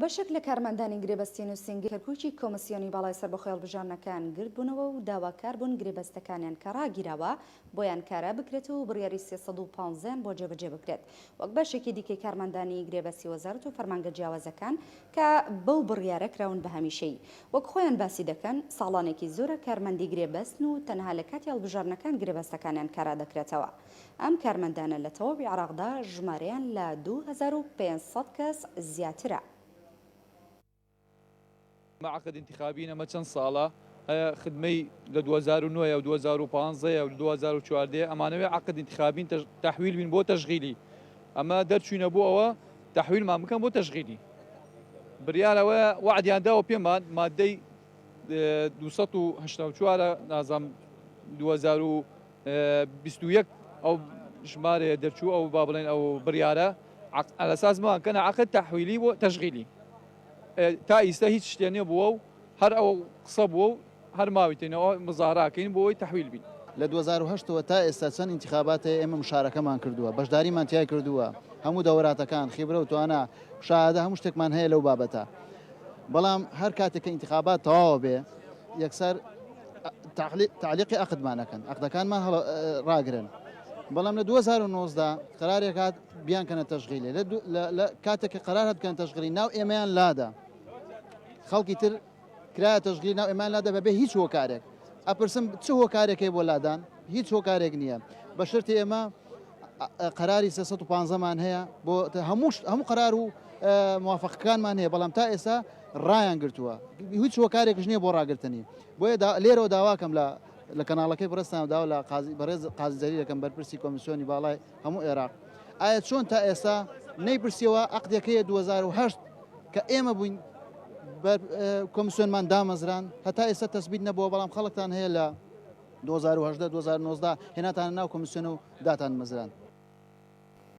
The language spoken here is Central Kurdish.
بەشێک لە کارمەندانی گرێبەستی نووسنگی کەرکووکی کۆمسیۆنی باڵای سەربەخۆی هەڵبژاردنەکان گرتبوونەوە و داواکار بوون گرێبەستەکانیان کە ڕاگیراوە بۆیان کارا بکرێتەوە و بڕیاری 315 بۆ جێبەجێ بکرێت وەک بەشێکی دیکەی کارمەندانی گرێبەستی وەزارەت و فەرمانگە جیاوازەکان کە بەو بڕیارە کراون بە هەمیشەی وەک خۆیان باسی دەکەن ساڵانێکی زۆرە کارمەندی گرێبەستن و تەنها لە کاتی هەڵبژاردنەکان گرێبەستەکانیان کارا دەکرێتەوە. ئەم کارمەندانە لە تەواوی عێراقدا ژمارەیان لە 2500 کەس زیاترە. معقد انتخابي ما چەند ساڵە خدمەی لە 2009 و 2015 و 2014 ئەمانەوێ عقد انتخابین تحویل بین بۆ تەشغیلی ئەمە دەرچوینە بۆ ئەوە تحویلمان بکەن بۆ تەشغیلی بریارەوە وعدیان داوە پێمان مادەی 284 نازام 2021 ئەو ژمارە دەرچوو ئەو با بڵێن ئەو بریارە على ئەساس مان کەنە عقد تحویلی بۆ تەشغیلی تا ئیستا هیچ شتێنێ بووە و هەر ئەو قسە بووە و هەر ماویتێنەوە مزاراکەین بۆەوەی تحویل بین. لە 2008ەوە تا ئێستا چەند انتخاباتە ئێمە مشارەکەمان کردووە بەشداریمان تیای کردووە هەموو دەوەراتەکان خیبرە و توانە شاهدە هەموو شتێکمان هەیە لەو بابەتە بەڵام هەر کاتێککە انتخابات تەواوە بێ یەکسەر تعلیقی عقدمانەکەن عقدەکانمان ڕاگرن بەڵام لە 2019 قرارێک هات بیانکەنە تەشغیلی لە کاتێکی قرار هاتکەن تەشغیلی ناو ئێمەیان لادا خەڵکی تر کرایە تەشغیلی ناو ئێمان لادا بەبێ هیچ هۆکارێک ئەپرسم چ هۆکارێکی بۆ لادان هیچ هۆکارێک نییە بە شرتی ئێمە قراری 315مان هەیە بۆ هەموو قرار و موافقەکانمان هەیە بەڵام تا ئێستا ڕایان گرتووە هیچ هۆکارێکش نییە بۆ ڕاگرتنی بۆیە لێرەوە داواکەم لە کەناڵەکەی بڕستان داوا لە بەڕێز قازیزەری دەکەم بەرپرسی کۆمیسیۆنی باڵای هەموو عێراق ئایا چۆن تا ئێستا نەیپرسیەوە عقدەکەیە 2008 کە ئێمە بووین کۆمیسیۆنمان دامەزران هەتا ئێستا تەسبیت نەبووە بەڵام خەڵکتان هەیە لە 2018 2019 هێناتانە ناو کۆمیسیۆن و داتان مەزران.